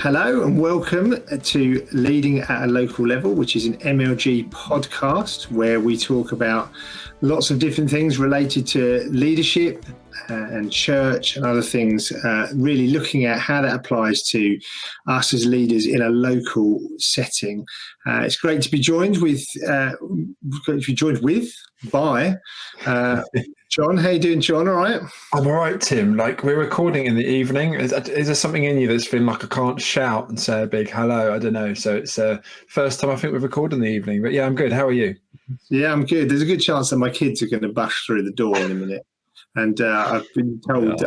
Hello and welcome to Leading at a Local Level, which is an MLG podcast where we talk about lots of different things related to leadership and church and other things, really looking at how that applies to us as leaders in a local setting. It's great to be joined by John. How you doing, John? All right? I'm all right, Tim. Like, we're recording in the evening. Is there something in you that's feeling like I can't shout and say a big hello? I don't know. So it's first time I think we've recorded in the evening. But yeah, I'm good. How are you? Yeah, I'm good. There's a good chance that my kids are going to bust through the door in a minute. And I've been told,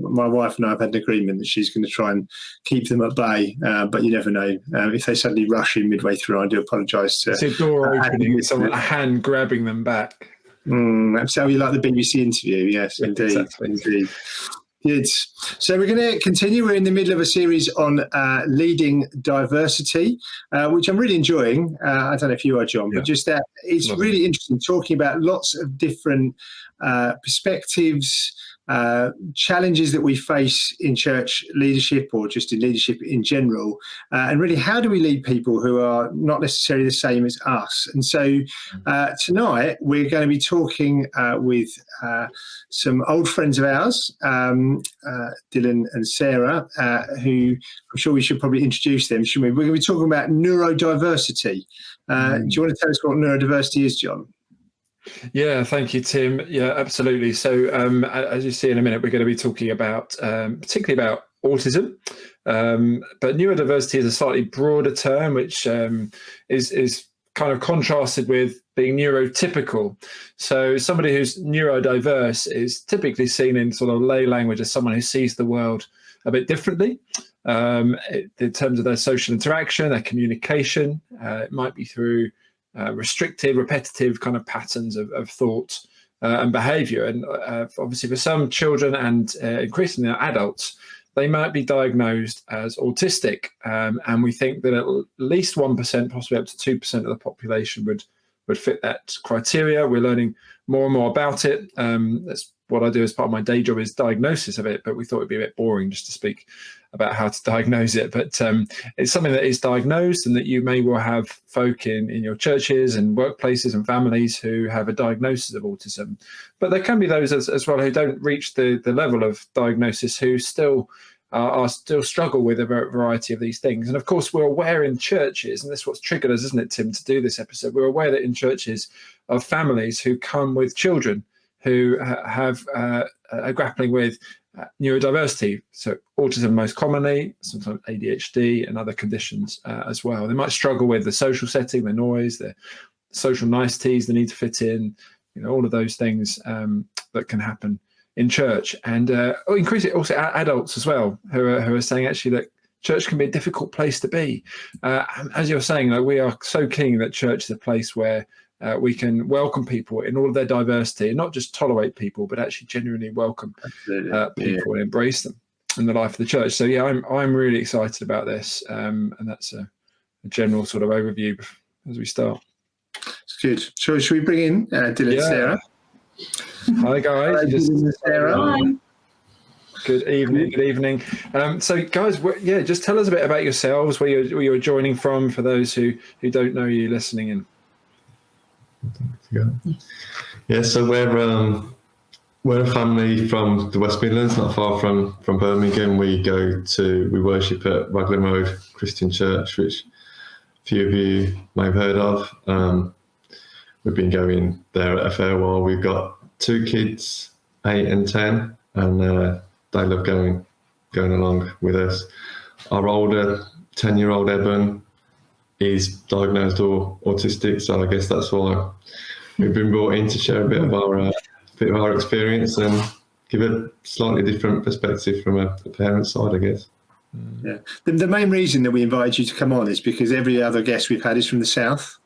my wife and I have had an agreement that she's going to try and keep them at bay. But you never know. If they suddenly rush in midway through, I do apologise. It's a door opening with someone, a hand grabbing them back. That's how you like the BBC interview. Yes, indeed. Exactly. Indeed. Good. So we're going to continue. We're in the middle of a series on leading diversity, which I'm really enjoying. I don't know if you are, John, but just that it's really interesting talking about lots of different perspectives, challenges that we face in church leadership or just in leadership in general, and really how do we lead people who are not necessarily the same as us. And so tonight we're going to be talking with some old friends of ours, Dylan and Sarah, who I'm sure we should probably introduce them, shouldn't we? We're going to be talking about neurodiversity. Do you want to tell us what neurodiversity is, John? Yeah, thank you, Tim. Yeah, absolutely. So as you see in a minute, we're going to be talking about particularly about autism, but neurodiversity is a slightly broader term, which is kind of contrasted with being neurotypical. So somebody who's neurodiverse is typically seen in sort of lay language as someone who sees the world a bit differently in terms of their social interaction, their communication. It might be through restricted, repetitive kind of patterns of thought and behaviour. And obviously for some children and increasingly adults, they might be diagnosed as autistic. And we think that at least 1%, possibly up to 2% of the population would fit that criteria. We're learning more and more about it. That's what I do as part of my day job, is diagnosis of it, but we thought it'd be a bit boring just to speak about how to diagnose it. But it's something that is diagnosed, and that you may well have folk in your churches and workplaces and families who have a diagnosis of autism. But there can be those as well who don't reach the level of diagnosis, who still struggle with a variety of these things. And of course, we're aware in churches, and this is what's triggered us, isn't it, Tim, to do this episode? We're aware that in churches of families who come with children who are grappling with neurodiversity, so autism most commonly, sometimes ADHD and other conditions as well. They might struggle with the social setting, the noise, the social niceties, the need to fit in, all of those things that can happen in church. And increasingly also adults as well, who are saying actually that church can be a difficult place to be. As you're saying, we are so keen that church is a place where we can welcome people in all of their diversity, and not just tolerate people, but actually genuinely welcome people and embrace them in the life of the church. So yeah, I'm really excited about this, and that's a general sort of overview as we start. It's good. Should we bring in Dylan and Sarah? Hi guys. Sarah. Hi. Good evening. So guys, just tell us a bit about yourselves, where you're joining from, for those who don't know you listening in. Yeah, so we're a family from the West Midlands, not far from Birmingham. We worship at Raglan Road Christian Church, which a few of you may have heard of. We've been going there a fair while. We've got 2 kids, 8 and 10, and they love going along with us. Our older 10-year-old Eben is diagnosed autistic, so I guess that's why we've been brought in to share a bit of our experience and give a slightly different perspective from a parent's side, I guess. Yeah. The main reason that we invited you to come on is because every other guest we've had is from the south.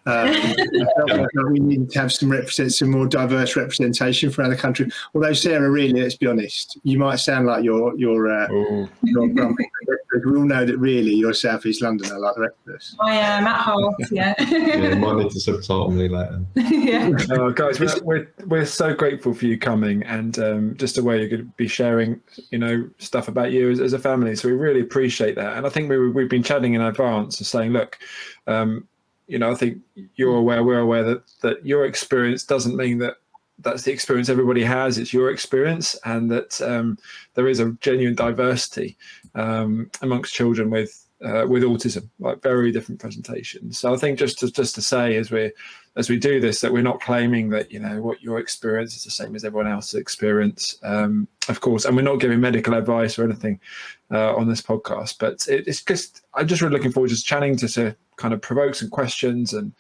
We need to have some more diverse representation from around the country. Although Sarah, really, let's be honest, you might sound like you're grumpy. because we all know that really you're South East Londoner like the rest of us. I am at heart, yeah. Yeah, might need to subtitle me later. Yeah. Guys, we're so grateful for you coming, and just the way you're going to be sharing, stuff about you as a family. So we really appreciate that. And I think we've been chatting in advance and saying, look, I think we're aware that your experience doesn't mean that that's the experience everybody has. It's your experience, and that there is a genuine diversity amongst children with autism, like very different presentations. So I think just to say as we do this, that we're not claiming that what your experience is the same as everyone else's experience, of course, and we're not giving medical advice or anything on this podcast. But it's just, I'm just really looking forward to chatting to kind of provoke some questions and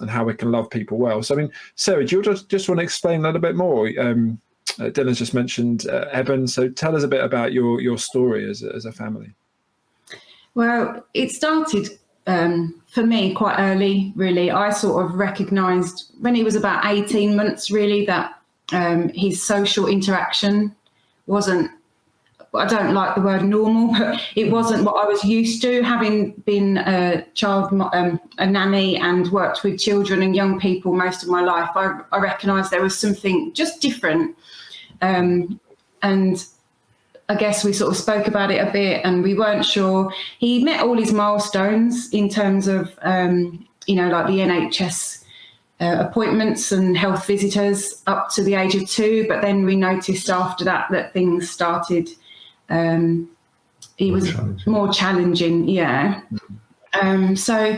how we can love people well. So, I mean, Sarah, do you just want to explain a little bit more? Dylan's just mentioned Eben, so tell us a bit about your story as a family. Well, it started for me quite early, really. I sort of recognised when he was about 18 months, really, that his social interaction wasn't, I don't like the word normal, but it wasn't what I was used to, having been a nanny and worked with children and young people most of my life. I recognised there was something just different. And I guess we sort of spoke about it a bit, and we weren't sure. He met all his milestones in terms of, like the NHS appointments and health visitors up to the age of 2. But then we noticed after that things started. He was more challenging, yeah. So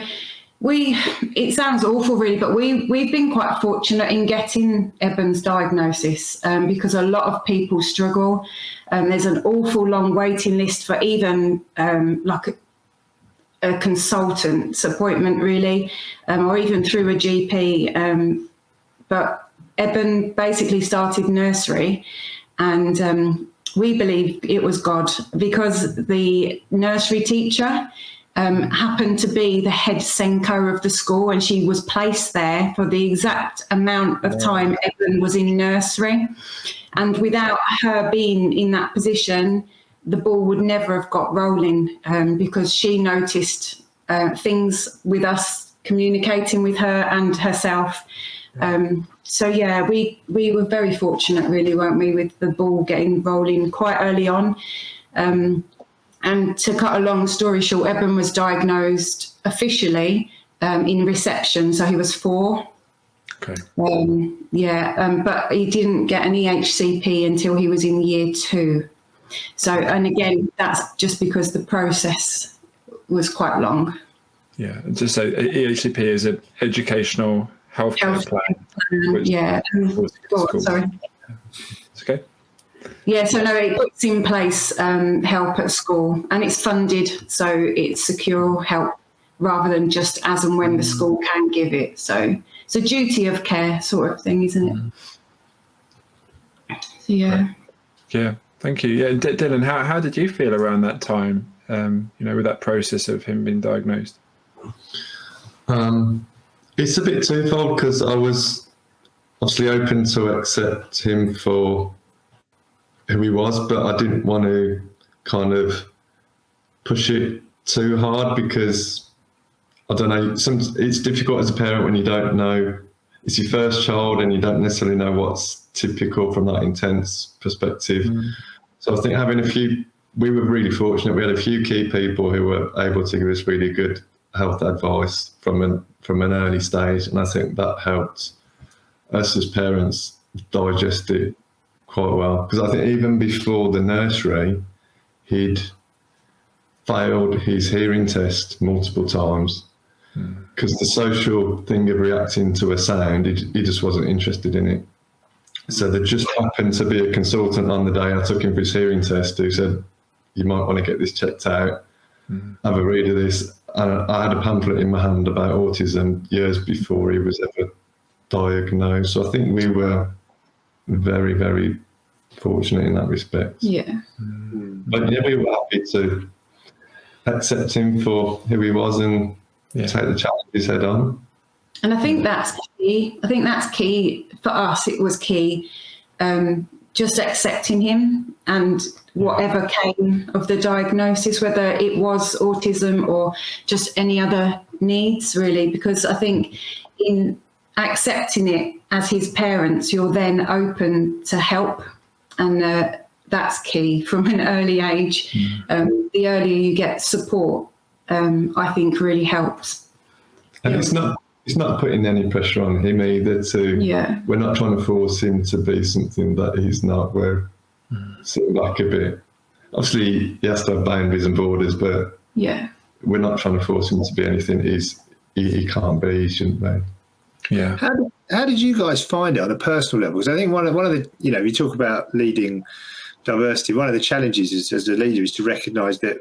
it sounds awful, really, but we've been quite fortunate in getting Eben's diagnosis because a lot of people struggle. There's an awful long waiting list for even like a consultant's appointment, really, or even through a GP. But Eben basically started nursery, and we believe it was God, because the nursery teacher happened to be the head Senko of the school, and she was placed there for the exact amount of time Eben was in nursery. And without her being in that position, the ball would never have got rolling, because she noticed things with us communicating with her and herself. So yeah, we were very fortunate, really, weren't we, with the ball getting rolling quite early on. And to cut a long story short, Eben was diagnosed officially in reception, so he was 4. Okay. But he didn't get an EHCP until he was in year 2. So, and again, that's just because the process was quite long. Yeah, and just so EHCP is an educational healthcare plan. Yeah. Sorry. It's okay. Yeah, so no, it puts in place help at school, and it's funded, so it's secure help rather than just as and when the school can give it. So it's a duty of care sort of thing, isn't it? So yeah. Right. Yeah, thank you. Yeah, Dylan, how did you feel around that time? With that process of him being diagnosed. It's a bit twofold, because I was obviously open to accept him for who he was, but I didn't want to kind of push it too hard, because I don't know, it's difficult as a parent when you don't know, it's your first child and you don't necessarily know what's typical from that intense perspective. So I think we were really fortunate. We had a few key people who were able to give us really good health advice from an early stage, and I think that helped us as parents digest it quite well, because I think even before the nursery, he'd failed his hearing test multiple times, because the social thing of reacting to a sound, he just wasn't interested in it. So there just happened to be a consultant on the day I took him for his hearing test who said, you might want to get this checked out, have a read of this. And I had a pamphlet in my hand about autism years before he was ever diagnosed. So I think we were very, very fortunate in that respect. Yeah. But yeah, we were happy to accept him for who he was and take the challenges head on. And I think that's key. For us. It was key, just accepting him and whatever came of the diagnosis, whether it was autism or just any other needs, really, because I think in accepting it as his parents, you're then open to help, and that's key from an early age. The earlier you get support, I think really helps. And it's not putting any pressure on him either we're not trying to force him to be something that he's not. We're sort of like a bit, obviously he has to have boundaries and borders, but we're not trying to force him to be anything he can't be, he shouldn't be. Yeah. How did you guys find it on a personal level? Because I think one of the, you talk about leading diversity, one of the challenges is, as a leader, is to recognise that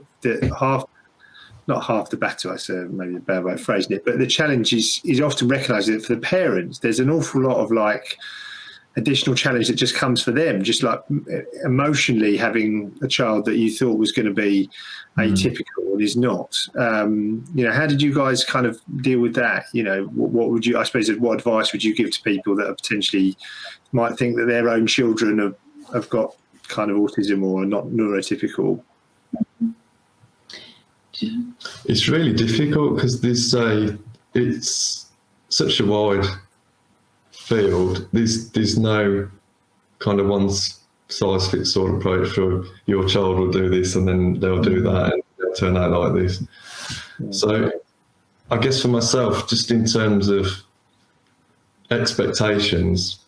not half the battle, I say, maybe a bad way of phrasing it, but the challenge is often recognising that for the parents, there's an awful lot of like additional challenge that just comes for them, just like emotionally having a child that you thought was going to be atypical and is not. How did you guys kind of deal with that? What would you, I suppose, what advice would you give to people that are potentially might think that their own children have got kind of autism or are not neurotypical? It's really difficult because it's such a wide field. There's no kind of one size fits all approach for your child will do this and then they'll do that and they'll turn out like this. So I guess for myself, just in terms of expectations,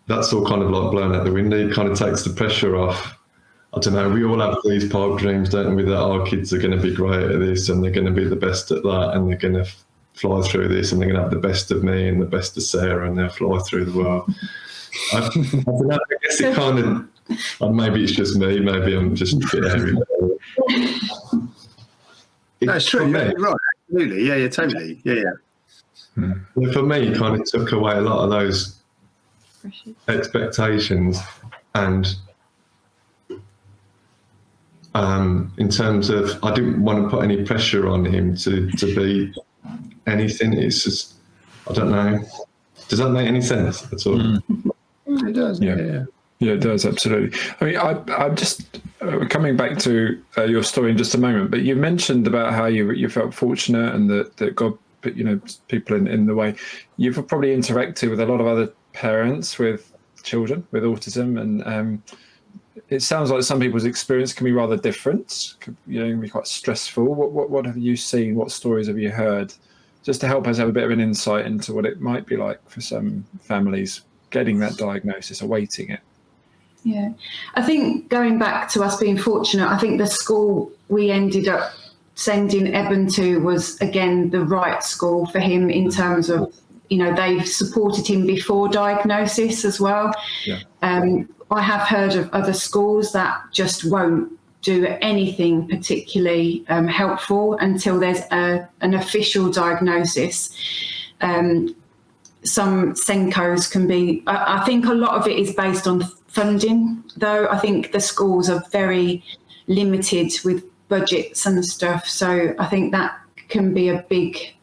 that's all kind of like blown out the window. It kind of takes the pressure off. I don't know, we all have these pipe dreams, don't we, that our kids are going to be great at this and they're going to be the best at that and they're going to fly through this and they're going to have the best of me and the best of Sarah and they'll fly through the world. I don't know, I guess it kind of, maybe it's just me, maybe I'm just a bit heavy. That's true, you're right, absolutely, yeah, totally, yeah. For me, it kind of took away a lot of those expectations and in terms of, I didn't want to put any pressure on him to be anything. It's just, I don't know. Does that make any sense at all? It does. Yeah, it does, absolutely. I mean, I'm just coming back to your story in just a moment, but you mentioned about how you felt fortunate and that God put people in the way. You've probably interacted with a lot of other parents with children with autism, and it sounds like some people's experience can be rather different. Can be quite stressful. What have you seen? What stories have you heard? Just to help us have a bit of an insight into what it might be like for some families getting that diagnosis, awaiting it. Yeah, I think going back to us being fortunate, I think the school we ended up sending Eben to was, again, the right school for him in terms of, they've supported him before diagnosis as well. Yeah. I have heard of other schools that just won't do anything particularly helpful until there's an official diagnosis. Some Senkos can be, I think a lot of it is based on funding, though. I think the schools are very limited with budgets and stuff. So I think that can be a big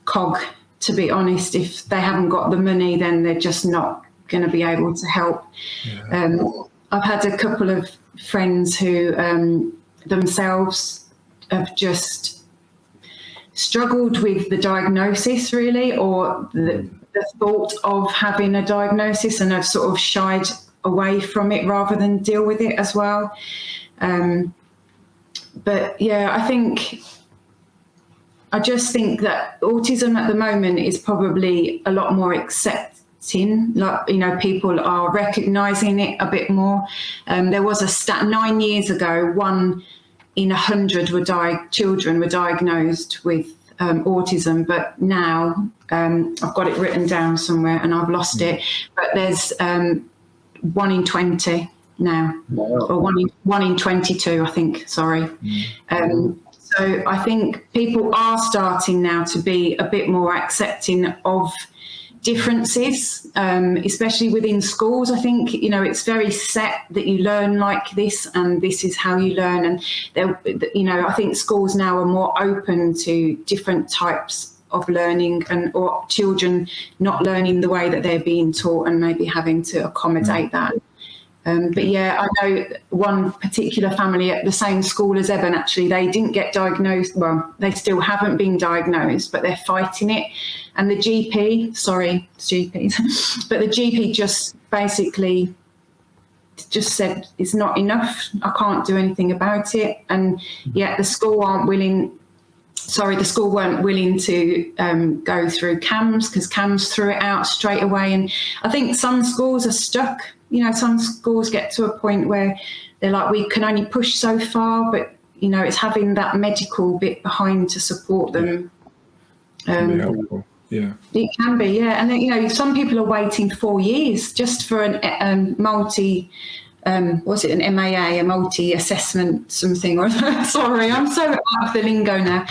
cog, to be honest. If they haven't got the money, then they're just not going to be able to help. Yeah. I've had a couple of friends who themselves have just struggled with the diagnosis, really, or the thought of having a diagnosis, and have sort of shied away from it rather than deal with it as well. But yeah, I just think that autism at the moment is probably a lot more accepting. Like, people are recognising it a bit more. There was a stat 9 years ago, 1 in 100 children were diagnosed with autism, but now I've got it written down somewhere and I've lost it. But there's 1 in 20 now, or 1 in 22, I think. Sorry. So I think people are starting now to be a bit more accepting of differences, especially within schools. I think, it's very set that you learn like this and this is how you learn. And, I think schools now are more open to different types of learning or children not learning the way that they're being taught and maybe having to accommodate that. But yeah, I know one particular family at the same school as Eben, actually, they didn't get diagnosed. Well, they still haven't been diagnosed, but they're fighting it. And the GP, sorry, GPs, but the GP just basically just said, it's not enough. I can't do anything about it. And yet the school weren't willing to go through CAMS, because CAMS threw it out straight away. And I think some schools are stuck. Some schools get to a point where they're like, we can only push so far, but, it's having that medical bit behind to support them. Helpful. Yeah. It can be, yeah. And then, some people are waiting 4 years just for an multi, what's it, an MAA, a multi-assessment something, or sorry, I'm so out of the lingo now.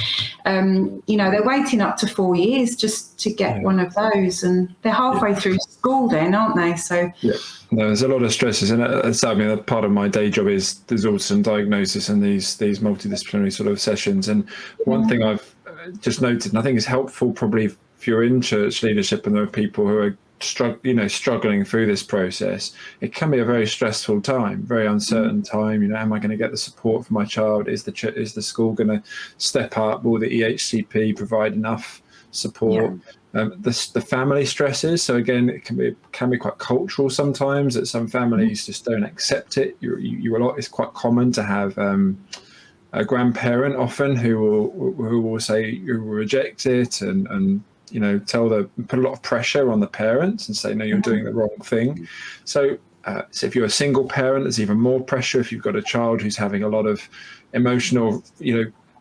They're waiting up to 4 years just to get one of those, and they're halfway through school then, aren't they? So no, there's a lot of stresses, and part of my day job is there's also some diagnosis and these multidisciplinary sort of sessions. And one thing I've just noted, and I think is helpful probably if you're in church leadership and there are people who are struggling through this process, it can be a very stressful time, very uncertain time. Am I going to get the support for my child? Is the school going to step up? Will the EHCP provide enough support? The family stresses. So again, it can be quite cultural sometimes, that some families just don't accept it. It's quite common to have a grandparent often who will say you will reject it and put a lot of pressure on the parents and say, no, you're doing the wrong thing. So if you're a single parent, there's even more pressure. If you've got a child who's having a lot of emotional,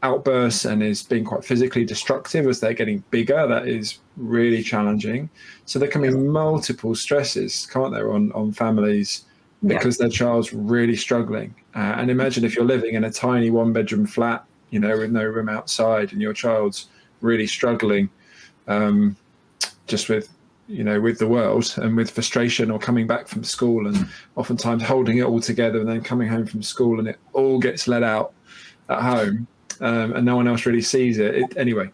outbursts and is being quite physically destructive as they're getting bigger, that is really challenging. So there can be multiple stresses, can't there, on families because their child's really struggling. And imagine if you're living in a tiny 1-bedroom flat, with no room outside, and your child's really struggling just with the world and with frustration, or coming back from school and oftentimes holding it all together and then coming home from school and it all gets let out at home, and no one else really sees it. Anyway,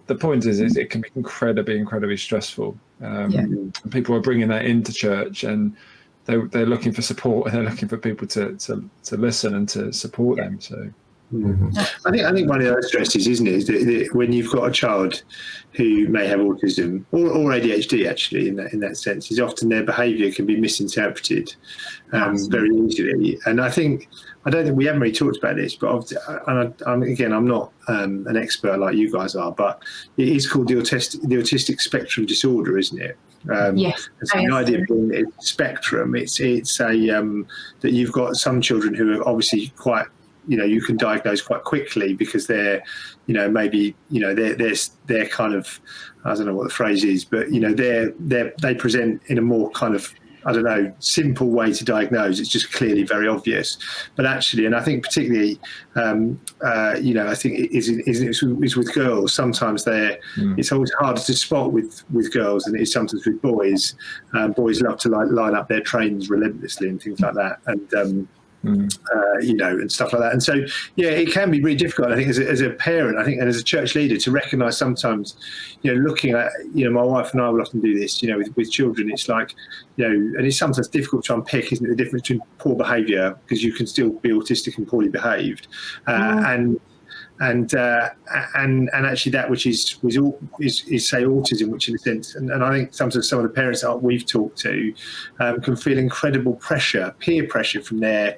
the point is it can be incredibly stressful. And people are bringing that into church, and they're looking for support, and they're looking for people to listen and to support them. So I think one of those stresses, isn't it, is that when you've got a child who may have autism or ADHD, actually, in that sense, is often their behaviour can be misinterpreted very easily. And I don't think we haven't really talked about this, but I'm not an expert like you guys are, but it is called the autistic spectrum disorder, isn't it? Yes. So the idea being it's spectrum. It's a that you've got some children who are obviously quite, you can diagnose quite quickly because they're, maybe, they're kind of, I don't know what the phrase is, but they present in a more kind of, I don't know, simple way to diagnose. It's just clearly very obvious. But actually, and I think particularly, I think it's with girls. Sometimes it's always harder to spot with girls than it is sometimes with boys. Boys love to line up their trains relentlessly and things like that. And and stuff like that. And so, it can be really difficult, I think, as a parent, I think, and as a church leader, to recognise sometimes, looking at, my wife and I will often do this, with children. It's like, and it's sometimes difficult to unpick, isn't it, the difference between poor behaviour, because you can still be autistic and poorly behaved, and actually that which is say autism, which in a sense, and I think sometimes some of the parents that we've talked to can feel incredible pressure, peer pressure from their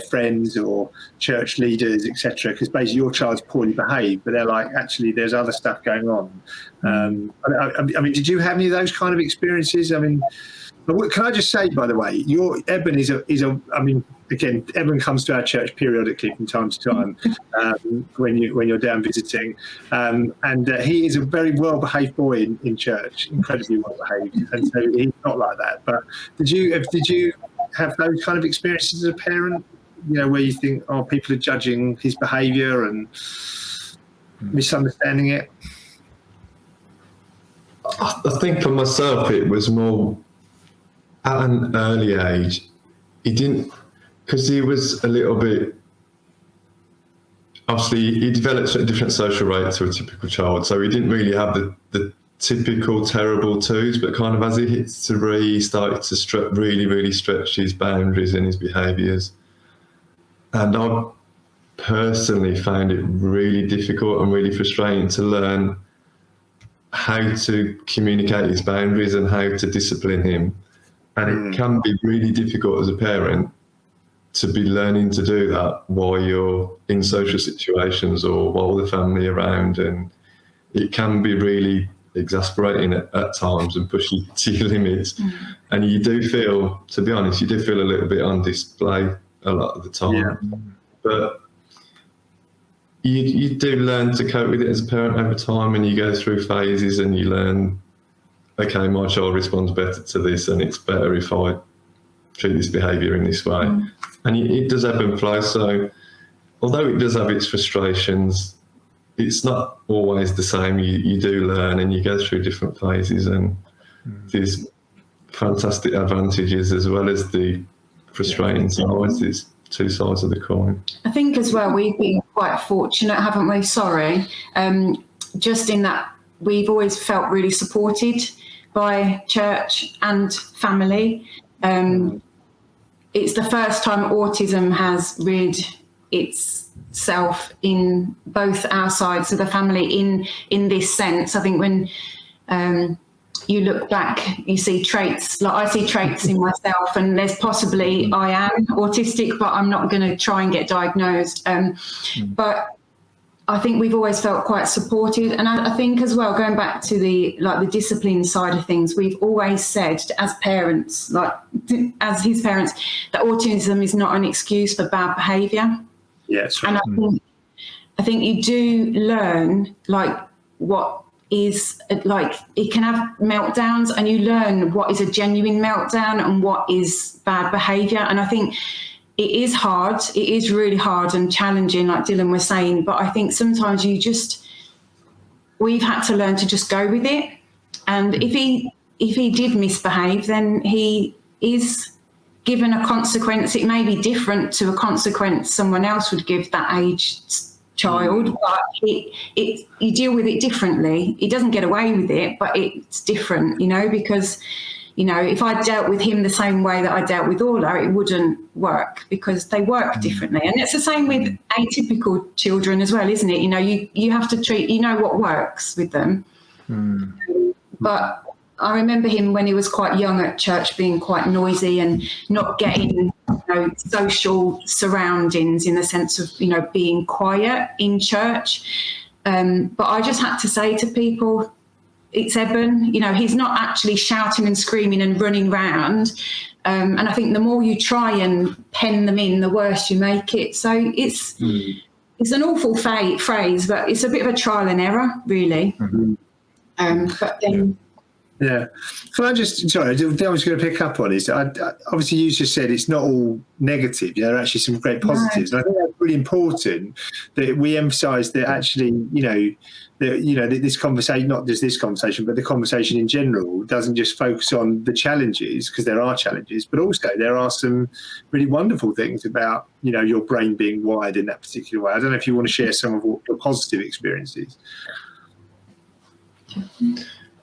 friends or church leaders, etc. Because basically your child's poorly behaved, but they're like, actually there's other stuff going on. I mean, did you have any of those kind of experiences? I mean, can I just say, by the way, Eben is a. I mean, again, Eben comes to our church periodically from time to time when you're down visiting, and he is a very well-behaved boy in church, incredibly well-behaved, and so he's not like that. But did you have those kind of experiences as a parent? Where you think, oh, people are judging his behaviour and misunderstanding it. I think for myself, it was more. At an early age, he didn't, because he was a little bit, obviously he developed at a different social rate to a typical child, so he didn't really have the typical terrible twos, but kind of as he hits 3, he started to really stretch his boundaries and his behaviours. And I personally found it really difficult and really frustrating to learn how to communicate his boundaries and how to discipline him. And it can be really difficult as a parent to be learning to do that while you're in social situations or while the family are around. And it can be really exasperating at times and push you to your limits. And you do feel, to be honest, you do feel a little bit on display a lot of the time. Yeah. But you do learn to cope with it as a parent over time, and you go through phases and you learn, okay, my child responds better to this, and it's better if I treat this behaviour in this way. And it does ebb and flow. So although it does have its frustrations, it's not always the same. You do learn and you go through different phases, and there's fantastic advantages as well as the frustrating sides. There's two sides of the coin. I think as well, we've been quite fortunate, haven't we? Just in that we've always felt really supported by church and family. It's the first time autism has reared itself in both our sides of the family in this sense. I think when you look back, you see traits, like I see traits in myself, and there's possibly I am autistic, but I'm not going to try and get diagnosed. But I think we've always felt quite supported. And I think as well, going back to the discipline side of things, we've always said as parents, as his parents, that autism is not an excuse for bad behaviour. Yes. And I think you do learn what is it can have meltdowns, and you learn what is a genuine meltdown and what is bad behaviour. And I think it is hard. It is really hard and challenging, like Dylan was saying. But I think sometimes we've had to learn to just go with it. And if he did misbehave, then he is given a consequence. It may be different to a consequence someone else would give that aged child, but you deal with it differently. He doesn't get away with it, but it's different, because if I dealt with him the same way that I dealt with Orla, it wouldn't work, because they work differently. And it's the same with atypical children as well, isn't it? You have to treat, what works with them. But I remember him when he was quite young at church being quite noisy and not getting social surroundings in the sense of, being quiet in church. But I just had to say to people, it's Eben, he's not actually shouting and screaming and running round. And I think the more you try and pen them in, the worse you make it. So it's an awful phrase, but it's a bit of a trial and error, really. But then... Yeah. I was going to pick up on is, obviously you just said it's not all negative. There are actually some great positives. No. And I think that's really important that we emphasise that actually, this conversation, not just this conversation, but the conversation in general doesn't just focus on the challenges, because there are challenges, but also there are some really wonderful things about, your brain being wired in that particular way. I don't know if you want to share some of your positive experiences.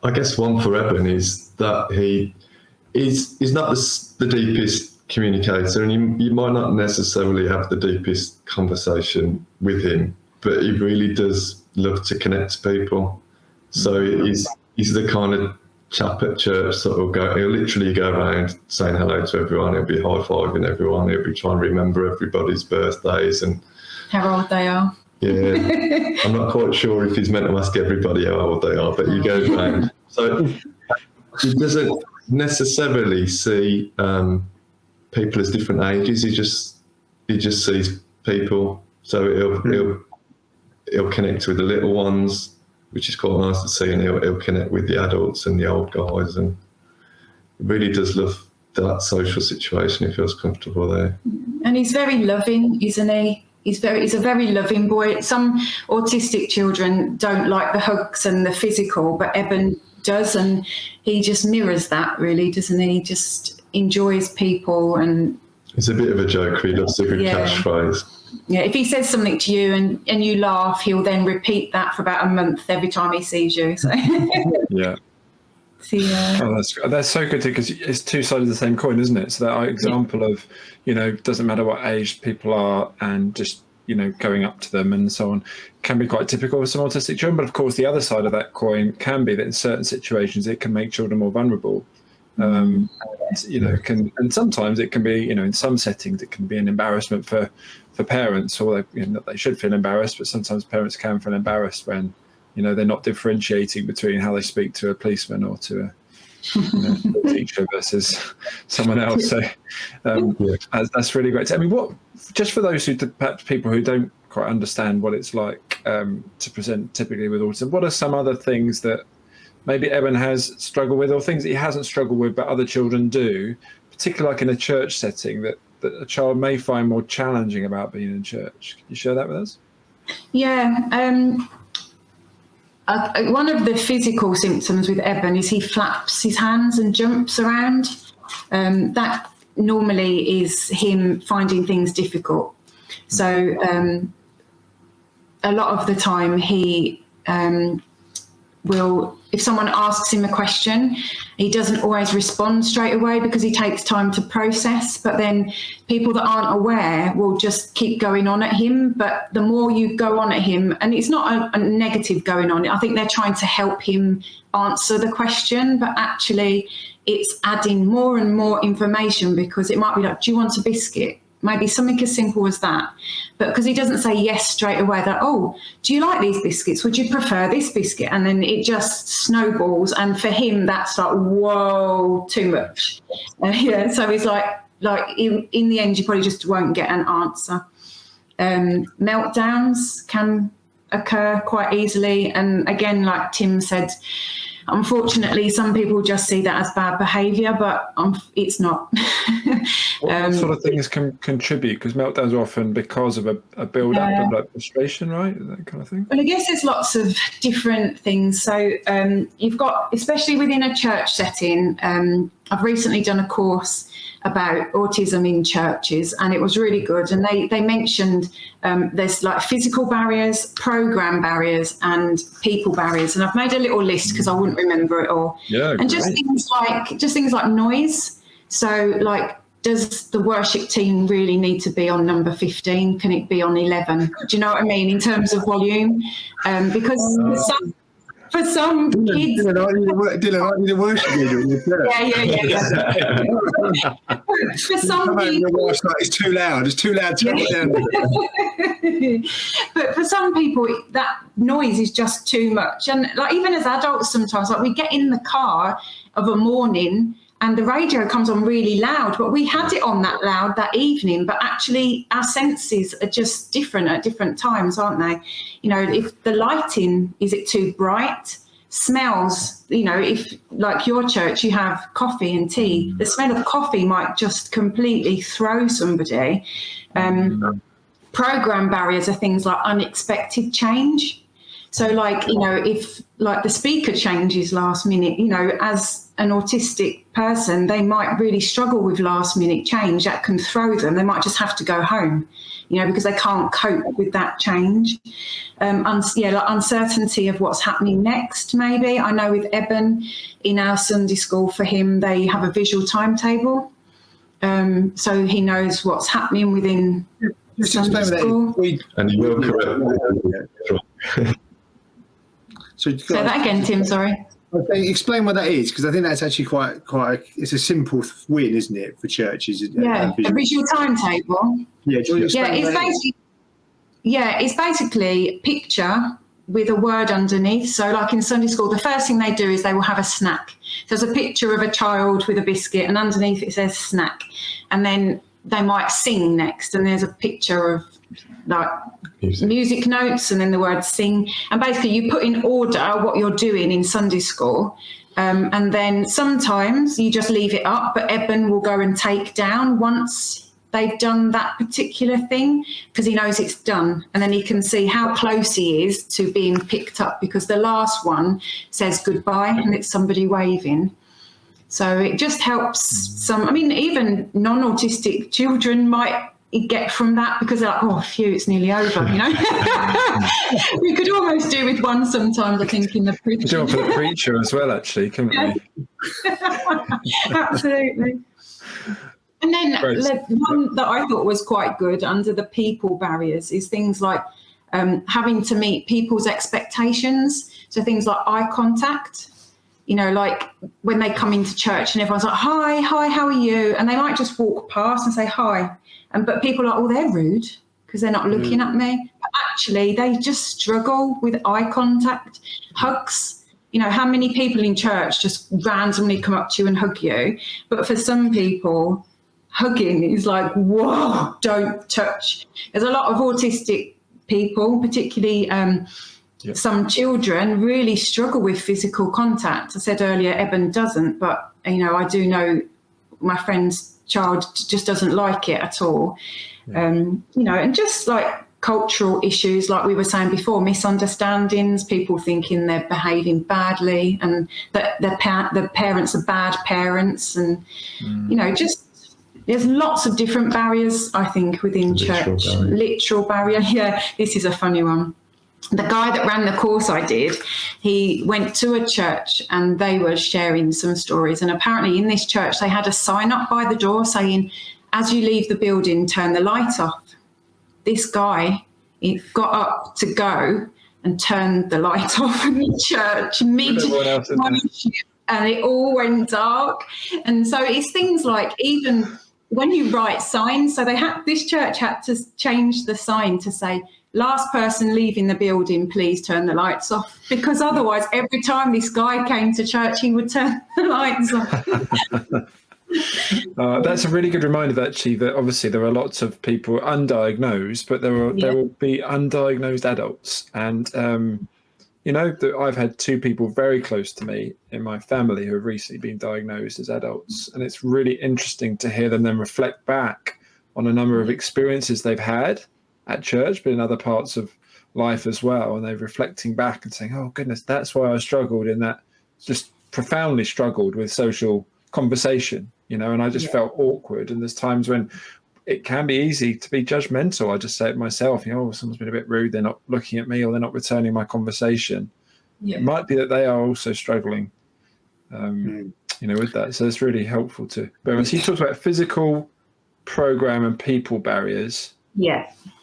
I guess one for Eben is that he's not the deepest communicator, and you might not necessarily have the deepest conversation with him, but he really does love to connect to people. So he's the kind of chap at church that he'll literally go around saying hello to everyone. He'll be high-fiving everyone. He'll be trying to remember everybody's birthdays and how old they are. Yeah, I'm not quite sure if he's meant to ask everybody how old they are, but he goes round. So he doesn't necessarily see people as different ages. He just sees people. So he'll connect with the little ones, which is quite nice to see, and he'll connect with the adults and the old guys, and he really does love that social situation. He feels comfortable there. And he's very loving, isn't he? He's a very loving boy. Some autistic children don't like the hugs and the physical, but Eben does, and he just mirrors that, really, doesn't he? He just enjoys people, and he's a bit of a joker. He loves a good catchphrase. if he says something to you and you laugh, he'll then repeat that for about a month every time he sees you. So yeah. So, that's so good because it's two sides of the same coin, isn't it? So that example of, doesn't matter what age people are, and just, going up to them and so on can be quite typical of some autistic children. But of course, the other side of that coin can be that in certain situations it can make children more vulnerable. And sometimes it can be, in some settings it can be an embarrassment for parents, or they should feel embarrassed, but sometimes parents can feel embarrassed when they're not differentiating between how they speak to a policeman or to a teacher versus someone else. So that's really great. I mean, just for those perhaps people who don't quite understand what it's like to present typically with autism, what are some other things that maybe Eben has struggled with, or things that he hasn't struggled with but other children do, particularly like in a church setting, that a child may find more challenging about being in church? Can you share that with us? Yeah. One of the physical symptoms with Eben is he flaps his hands and jumps around. That normally is him finding things difficult. So a lot of the time he will, if someone asks him a question, he doesn't always respond straight away because he takes time to process. But then people that aren't aware will just keep going on at him. But the more you go on at him, and it's not a negative going on, I think they're trying to help him answer the question, but actually it's adding more and more information, because it might be like, do you want a biscuit? Maybe something as simple as that. But because he doesn't say yes straight away, that, oh, do you like these biscuits? Would you prefer this biscuit? And then it just snowballs. And for him, that's like, whoa, too much. So he's like in the end, you probably just won't get an answer. Meltdowns can occur quite easily. And again, like Tim said, unfortunately, some people just see that as bad behaviour, but it's not. What sort of things can contribute? Because meltdowns are often because of a build-up of like frustration, right? That kind of thing. Well, I guess there's lots of different things. So you've got, especially within a church setting, I've recently done a course about autism in churches, and it was really good. And they mentioned there's like physical barriers, program barriers, and people barriers. And I've made a little list because I wouldn't remember it all. Yeah, and just things like noise. So like, does the worship team really need to be on number 15? Can it be on 11? Do you know what I mean in terms of volume? Because for some kids, Dylan, I need a worship leader. Yeah. For some people, it's too loud. It's too loud. Turn it down. But for some people, that noise is just too much. And like even as adults, sometimes like we get in the car of a morning and the radio comes on really loud, but we had it on that loud that evening. But actually, our senses are just different at different times, aren't they? If the lighting, is it too bright? Smells, if like your church, you have coffee and tea, the smell of coffee might just completely throw somebody. Program barriers are things like unexpected change. So like, if like the speaker changes last minute, as an autistic person, they might really struggle with last minute change. That can throw them. They might just have to go home, because they can't cope with that change. Like uncertainty of what's happening next, maybe. I know with Eben in our Sunday school, for him, they have a visual timetable. So he knows what's happening within Sunday school. And you will correct. Say that again, Tim, sorry. Okay, explain what that is, because I think that's actually quite. It's a simple win, isn't it, for churches? A visual timetable. It's basically a picture with a word underneath. So, like in Sunday school, the first thing they do is they will have a snack. So there's a picture of a child with a biscuit, and underneath it says snack, and then they might sing next, and there's a picture of like music notes and then the word sing, and basically you put in order what you're doing in Sunday school, and then sometimes you just leave it up, but Eben will go and take down once they've done that particular thing, because he knows it's done, and then he can see how close he is to being picked up, because the last one says goodbye and it's somebody waving. So it just helps even non-autistic children might get from that, because they're like, oh, phew, it's nearly over, you know. We could almost do with one sometimes, I think, in the preacher. Do one for the preacher as well, actually, couldn't we? Absolutely. And then one that I thought was quite good under the people barriers is things like having to meet people's expectations. So things like eye contact, you know, like when they come into church and everyone's like, hi, how are you? And they might just walk past and say hi. But people are like, oh, they're rude because they're not looking at me. But actually, they just struggle with eye contact. Hugs. You know, how many people in church just randomly come up to you and hug you? But for some people, hugging is like, whoa, don't touch. There's a lot of autistic people, particularly some children, really struggle with physical contact. I said earlier, Eben doesn't, but, you know, I do know my friend's child just doesn't like it at all. You know, and just like cultural issues, like we were saying before, misunderstandings, people thinking they're behaving badly and that the parents are bad parents, and you know, just there's lots of different barriers, I think, within church. Literal barrier. Yeah, this is a funny one. The guy that ran the course I did, he went to a church and they were sharing some stories, and apparently in this church they had a sign up by the door saying, as you leave the building, turn the light off. This guy, he got up to go and turned the light off in the church and it all went dark. And so it's things like, even when you write signs, so this church had to change the sign to say, last person leaving the building, please turn the lights off, because otherwise every time this guy came to church, he would turn the lights off. That's a really good reminder, actually, that obviously there are lots of people undiagnosed, but there will be undiagnosed adults. And, you know, I've had two people very close to me in my family who have recently been diagnosed as adults. And it's really interesting to hear them then reflect back on a number of experiences they've had at church, but in other parts of life as well. And they're reflecting back and saying, oh, goodness, that's why I struggled in that, just profoundly struggled with social conversation, you know, and I just felt awkward. And there's times when it can be easy to be judgmental. I just say it myself, you know, oh, someone's been a bit rude, they're not looking at me, or they're not returning my conversation. It might be that they are also struggling, you know, with that. So it's really helpful to. But so you talked about physical, program, and people barriers.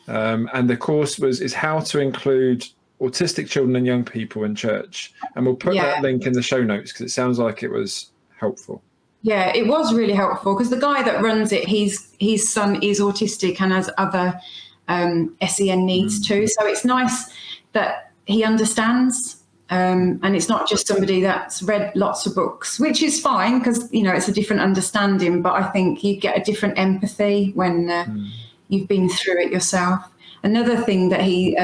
And the course is how to include autistic children and young people in church. And we'll put that link in the show notes because it sounds like it was helpful. Yeah, it was really helpful because the guy that runs it, his son is autistic and has other SEN needs too. So it's nice that he understands, and it's not just somebody that's read lots of books, which is fine because, you know, it's a different understanding. But I think you get a different empathy when you've been through it yourself. Another thing that he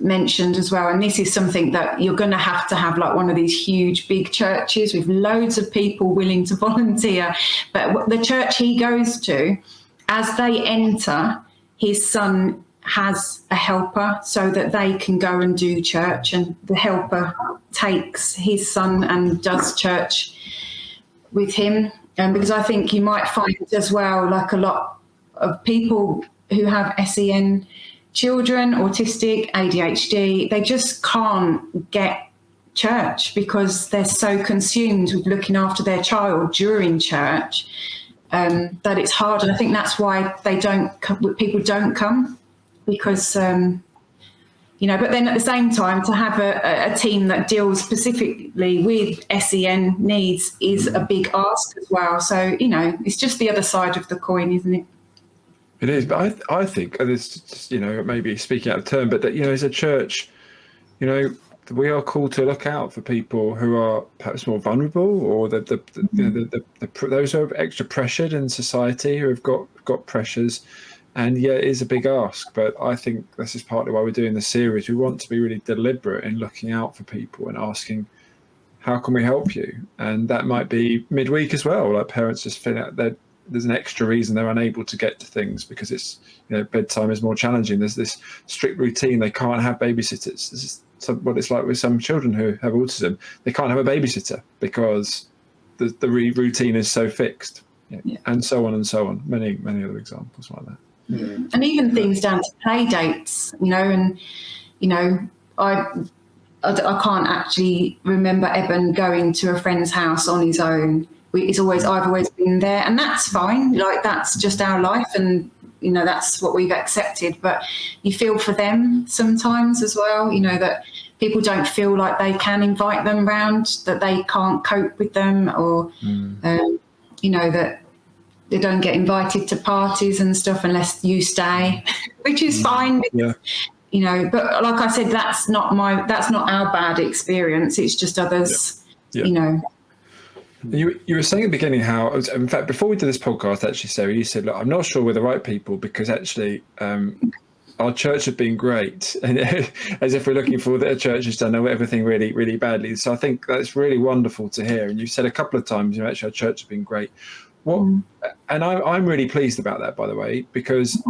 mentioned as well, and this is something that you're going to have like one of these huge big churches with loads of people willing to volunteer, but the church he goes to, as they enter, his son has a helper so that they can go and do church, and the helper takes his son and does church with him. And because I think you might find as well, like a lot of people who have SEN children, autistic, ADHD, they just can't get church because they're so consumed with looking after their child during church that it's hard. And I think that's why people don't come, because, you know, but then at the same time, to have a team that deals specifically with SEN needs is a big ask as well. So, you know, it's just the other side of the coin, isn't it? It is, but I think, and it's just, you know, maybe speaking out of turn, but that, you know, as a church, you know, we are called to look out for people who are perhaps more vulnerable, or those who are extra pressured in society, who have got pressures. And yeah, it is a big ask, but I think this is partly why we're doing the series. We want to be really deliberate in looking out for people and asking, how can we help you? And that might be midweek as well, like parents just feeling out that there's an extra reason they're unable to get to things because it's, you know, bedtime is more challenging. There's this strict routine. They can't have babysitters. This is what it's like with some children who have autism. They can't have a babysitter because the routine is so fixed, and so on and so on. Many other examples like that. And even things down to play dates, and I can't actually remember Eben going to a friend's house on his own. I've always been there, and that's fine. Like, that's just our life, and that's what we've accepted. But you feel for them sometimes as well. That people don't feel like they can invite them round, that they can't cope with them, or that they don't get invited to parties and stuff unless you stay, which is fine. Because, but like I said, that's not our bad experience. It's just others. You were saying at the beginning how, in fact, before we did this podcast, actually, Sarah, you said, look, I'm not sure we're the right people because actually our church has been great, and as if we're looking for that a church has done everything really, really badly. So I think that's really wonderful to hear. And you said a couple of times, actually, our church has been great. And I'm really pleased about that, by the way, because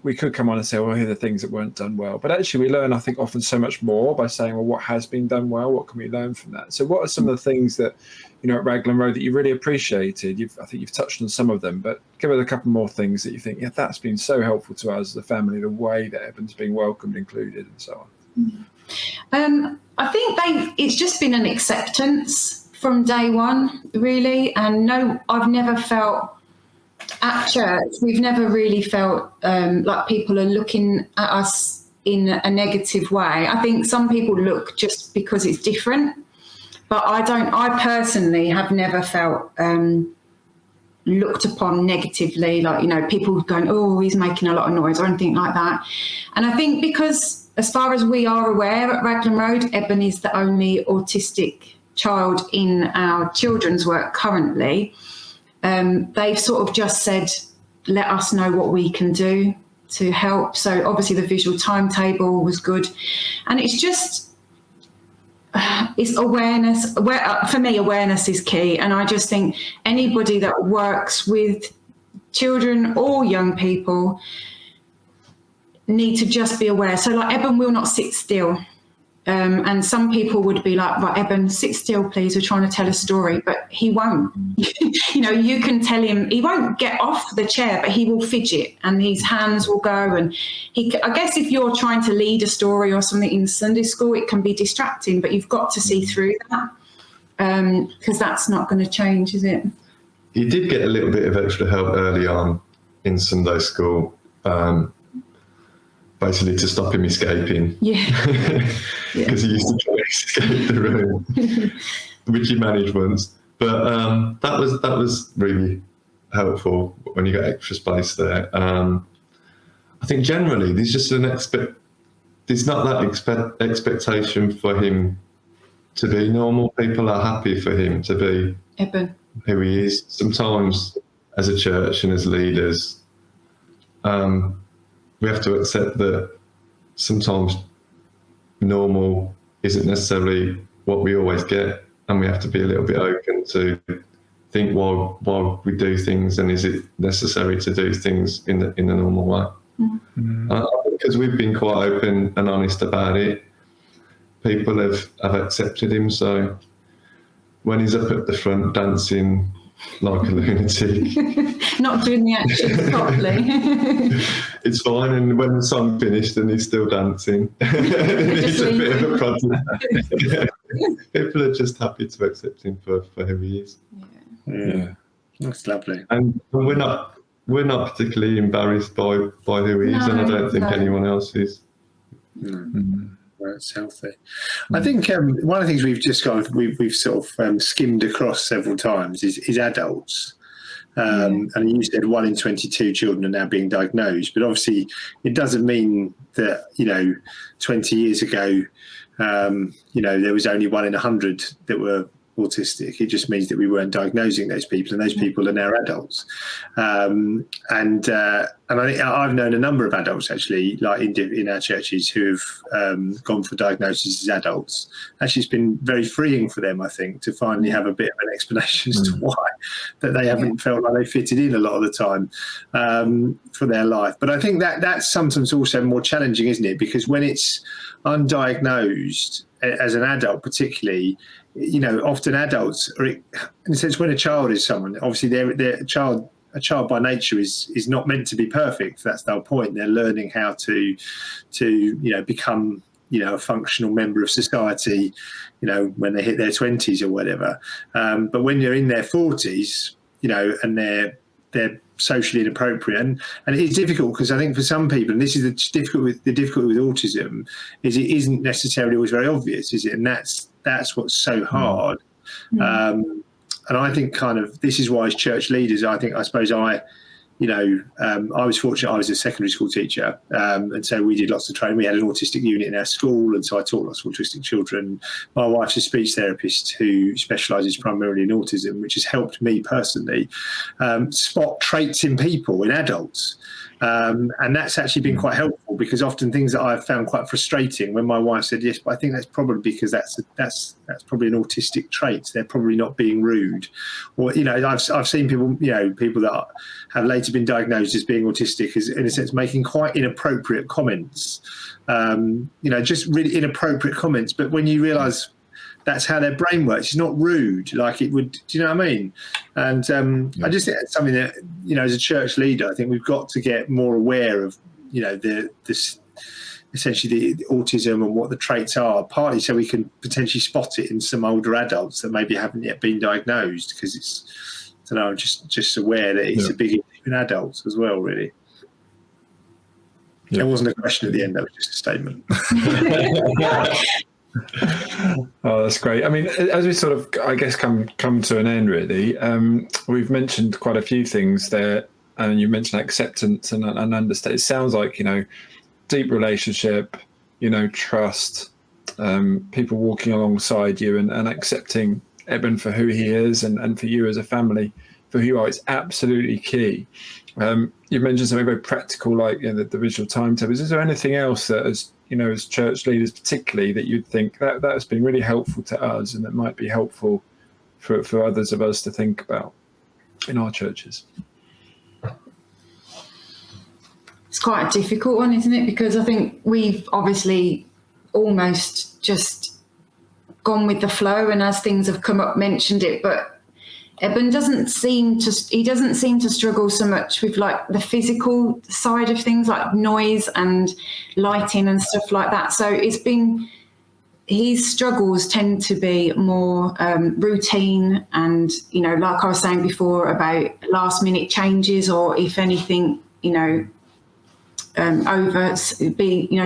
we could come on and say, well, here are the things that weren't done well. But actually, we learn, I think, often so much more by saying, well, what has been done well? What can we learn from that? So what are some of the things that, at Raglan Road that you really appreciated? I think you've touched on some of them, but give us a couple more things that you think, that's been so helpful to us as a family, the way that Eben's being welcomed, included, and so on. I think it's just been an acceptance from day one, really. And no, I've never felt at church, we've never really felt like people are looking at us in a negative way. I think some people look just because it's different, but I personally have never felt looked upon negatively, like, people going, oh, he's making a lot of noise or anything like that. And I think because as far as we are aware at Raglan Road, Eben is the only autistic child in our children's work currently. They've sort of just said, let us know what we can do to help. So obviously the visual timetable was good, and it's just it's awareness. For me, awareness is key, and I just think anybody that works with children or young people need to just be aware. So like, Eben will not sit still. And some people would be like, right, Eben, sit still, please. We're trying to tell a story. But he won't. You can tell him, he won't get off the chair, but he will fidget and his hands will go. And I guess if you're trying to lead a story or something in Sunday school, it can be distracting, but you've got to see through that, because that's not going to change, is it? He did get a little bit of extra help early on in Sunday school. Basically to stop him escaping. Because he used to try to escape the room, which he managed once. But that was really helpful when you got extra space there. I think generally there's just there's not that expectation for him to be normal. People are happy for him to be Eben, who he is. Sometimes as a church and as leaders, we have to accept that sometimes normal isn't necessarily what we always get, and we have to be a little bit open to think why we do things, and is it necessary to do things in the normal way? Because we've been quite open and honest about it, people have accepted him. So when he's up at the front dancing like a lunatic, not doing the actions properly, it's fine. And when the song finished and he's still dancing, it's a bit of a problem. People are just happy to accept him for who he is. Yeah, that's lovely. And we're not particularly embarrassed by who he is, and I don't think anyone else is. That's healthy. I think one of the things we've sort of skimmed across several times is adults. And you said 1 in 22 children are now being diagnosed, but obviously it doesn't mean that 20 years ago there was only 1 in 100 that were autistic. It just means that we weren't diagnosing those people, and those people are now adults. And I think I've known a number of adults actually, like in our churches, who have gone for diagnosis as adults. Actually, it's been very freeing for them, I think, to finally have a bit of an explanation as to why that they haven't felt like they fitted in a lot of the time for their life. But I think that's sometimes also more challenging, isn't it? Because when it's undiagnosed as an adult, particularly, often adults are, in a sense, when a child is someone, obviously their child a child by nature is not meant to be perfect. That's the whole point. They're learning how to become a functional member of society, when they hit their 20s or whatever. But when you're in their 40s, and they're socially inappropriate, and it is difficult, because I think for some people, and this is the difficulty with autism, is it isn't necessarily always very obvious, is it? And that's what's so hard. And I think kind of this is why, as church leaders, I was fortunate. I was a secondary school teacher, and so we did lots of training. We had an autistic unit in our school, and so I taught lots of autistic children. My wife's a speech therapist who specialises primarily in autism, which has helped me personally spot traits in people, in adults. And that's actually been quite helpful, because often things that I've found quite frustrating, when my wife said, yes, but I think that's probably because that's probably an autistic trait. They're probably not being rude. Or, I've seen people, people that have later been diagnosed as being autistic, as in a sense making quite inappropriate comments, just really inappropriate comments. But when you realise that's how their brain works, it's not rude like it would. Do you know what I mean? And I just think it's something that, as a church leader, I think we've got to get more aware of, essentially the autism and what the traits are, partly so we can potentially spot it in some older adults that maybe haven't yet been diagnosed, because it's, I don't know, just aware that it's a big issue in adults as well, really. There wasn't a question at the end, that was just a statement. Oh, that's great. I mean, as we sort of, I guess, come to an end, really, we've mentioned quite a few things there, and you mentioned acceptance and understand. It sounds like, deep relationship, trust, people walking alongside you and accepting Eben for who he is, and for you as a family for who you are. It's absolutely key. You mentioned something very practical, like the visual timetables. Is there anything else that, as church leaders particularly, that you'd think that has been really helpful to us, and that might be helpful for others of us to think about in our churches? It's quite a difficult one, isn't it? Because I think we've obviously almost just gone with the flow, and as things have come up, mentioned it, but Eben doesn't seem to struggle so much with like the physical side of things, like noise and lighting and stuff like that. So his struggles tend to be more routine, and like I was saying before about last minute changes, or if anything,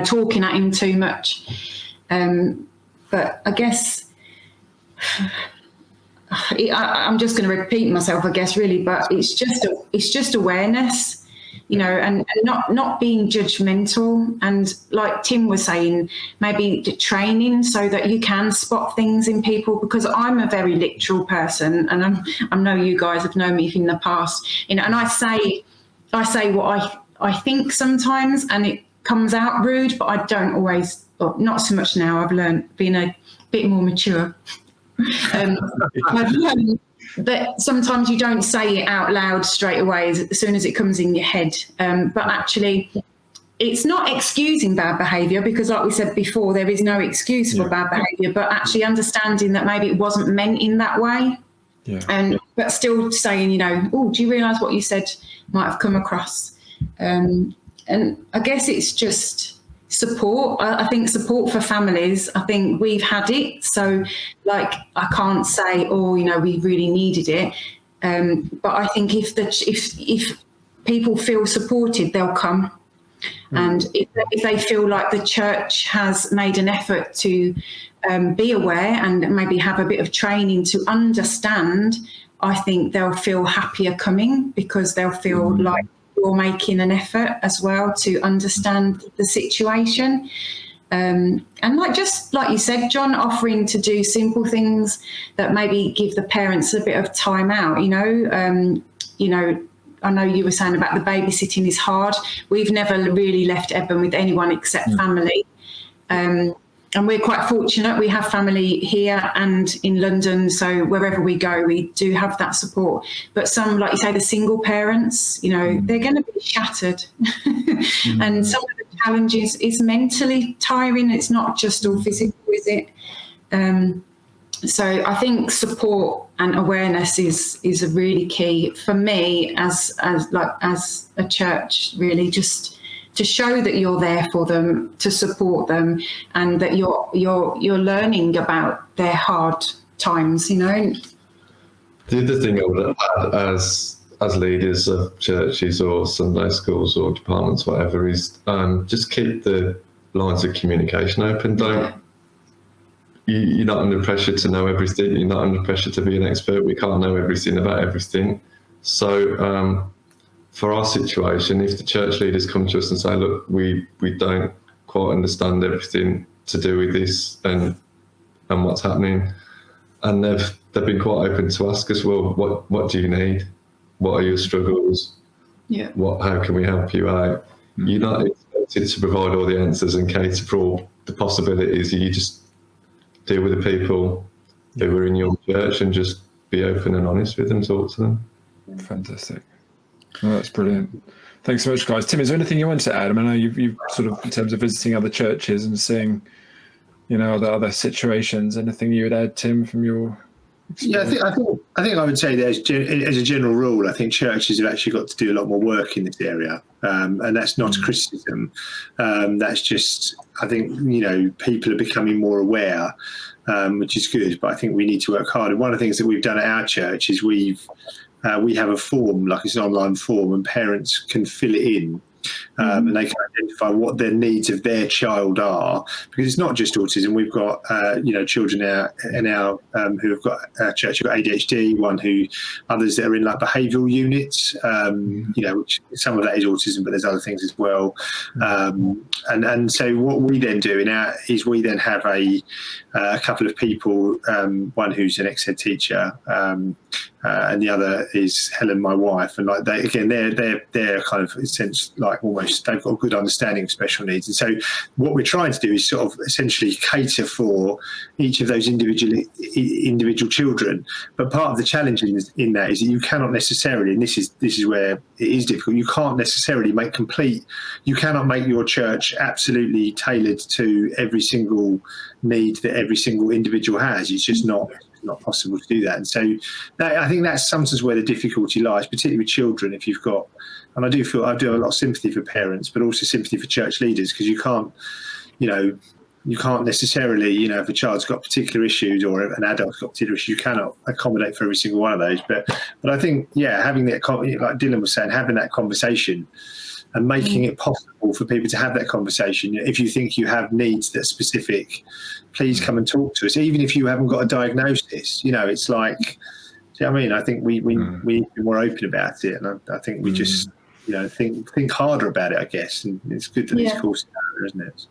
talking at him too much. But I guess I'm just going to repeat myself, I guess, really, but it's just awareness, and not being judgmental. And like Tim was saying, maybe training so that you can spot things in people, because I'm a very literal person, and I know you guys have known me in the past, and I say what I think sometimes, and it comes out rude, but I don't always, not so much now. I've learned, being a bit more mature. I've learned that sometimes you don't say it out loud straight away as soon as it comes in your head. But actually, it's not excusing bad behaviour, because like we said before, there is no excuse for bad behaviour, but actually understanding that maybe it wasn't meant in that way. Yeah. But still saying, do you realise what you said might have come across? And I guess it's just support. I think support for families, I think we've had it. So like, I can't say, we really needed it. But I think if people feel supported, they'll come. And if they feel like the church has made an effort to be aware and maybe have a bit of training to understand, I think they'll feel happier coming, because they'll feel like you're making an effort as well to understand the situation. And just like you said, John, offering to do simple things that maybe give the parents a bit of time out, I know you were saying about the babysitting is hard. We've never really left Eben with anyone except family. And we're quite fortunate. We have family here and in London. So wherever we go, we do have that support. But some, like you say, the single parents, they're going to be shattered. And some of the challenges is mentally tiring. It's not just all physical, is it? So I think support and awareness is a really key for me as a church, really, just to show that you're there for them, to support them, and that you're learning about their hard times, you know. The other thing I would add as leaders of churches or Sunday schools or departments, whatever, is just keep the lines of communication open. You're not under pressure to know everything. You're not under pressure to be an expert. We can't know everything about everything. So for our situation, if the church leaders come to us and say, look, we don't quite understand everything to do with this and what's happening, and they've been quite open to ask us, well, what do you need? What are your struggles? Yeah. How can we help you out? You're not expected to provide all the answers and cater for all the possibilities. You just deal with the people who are in your church and just be open and honest with them, talk to them. Fantastic. Oh, that's brilliant. Thanks so much, guys. Tim, is there anything you want to add? I mean, I know you've sort of, in terms of visiting other churches and seeing, you know, the other situations, anything you would add, Tim, from your experience? Yeah, I think I would say that as a general rule, I think churches have actually got to do a lot more work in this area, and that's not a criticism. That's just, I think, you know, people are becoming more aware, which is good. But I think we need to work hard. And one of the things that we've done at our church is we have a form, like it's an online form, and parents can fill it in. And they can identify what their needs of their child are, because it's not just autism. We've got children in our who have got church who've got ADHD, others that are in like behavioural units, which some of that is autism, but there's other things as well. And so what we then do is we then have a couple of people, one who's an ex-head teacher, and the other is Helen, my wife, and like they're kind of essentially like almost they've got a good understanding of special needs. And so what we're trying to do is sort of essentially cater for each of those individual children. But part of the challenge in that is that you cannot necessarily, and this is where it is difficult, you can't necessarily you cannot make your church absolutely tailored to every single need that every single individual has. It's just not possible to do that. And so I think that's sometimes where the difficulty lies, particularly with children. If you've got, and I do have a lot of sympathy for parents, but also sympathy for church leaders, because you can't necessarily, if a child's got particular issues or an adult's got particular issues, you cannot accommodate for every single one of those. But I think, having that, like Dylan was saying, having that conversation and making it possible for people to have that conversation. If you think you have needs that are specific, please come and talk to us, even if you haven't got a diagnosis. It's like, do you know what I mean? I think we need to be more open about it, and I think we just think harder about it, I guess. And it's good that these courses are there, isn't it?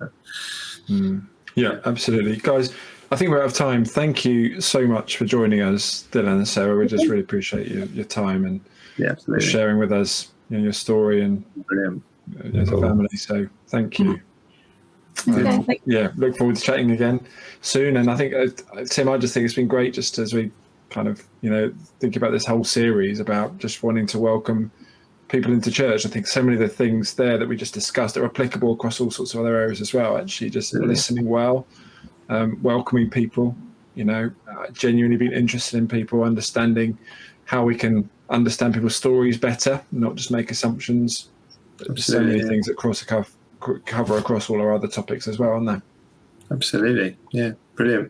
So. Yeah, absolutely, guys. I think we're out of time. Thank you so much for joining us, Dylan and Sarah. We just really appreciate your time and sharing with us your story and as a family. So thank you. Look forward to chatting again soon. And I think, Tim, I just think it's been great just as we kind of, think about this whole series about just wanting to welcome people into church. I think so many of the things there that we just discussed are applicable across all sorts of other areas as well. Actually, just listening well, welcoming people, genuinely being interested in people, understanding how we can understand people's stories better, not just make assumptions. There's so many things that cover across all our other topics as well, aren't there? Absolutely. Yeah, brilliant.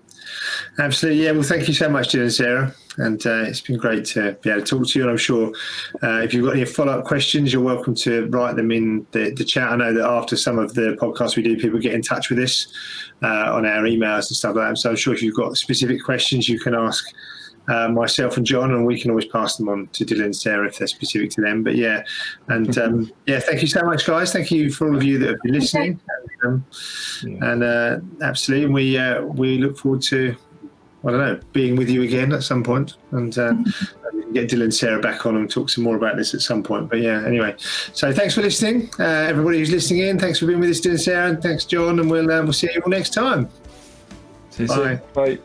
Absolutely. Yeah, well, thank you so much, Dylan and Sarah. And it's been great to be able to talk to you. And I'm sure if you've got any follow-up questions, you're welcome to write them in the chat. I know that after some of the podcasts we do, people get in touch with us on our emails and stuff like that. So I'm sure if you've got specific questions, you can ask myself and John, and we can always pass them on to Dylan and Sarah if they're specific to them. But thank you so much, guys. Thank you for all of you that have been listening. And absolutely, we look forward to, being with you again at some point, and we can get Dylan and Sarah back on and talk some more about this at some point. But anyway, so thanks for listening, everybody who's listening in. Thanks for being with us, Dylan and Sarah, and thanks, John, and we'll see you all next time. See you soon. Bye.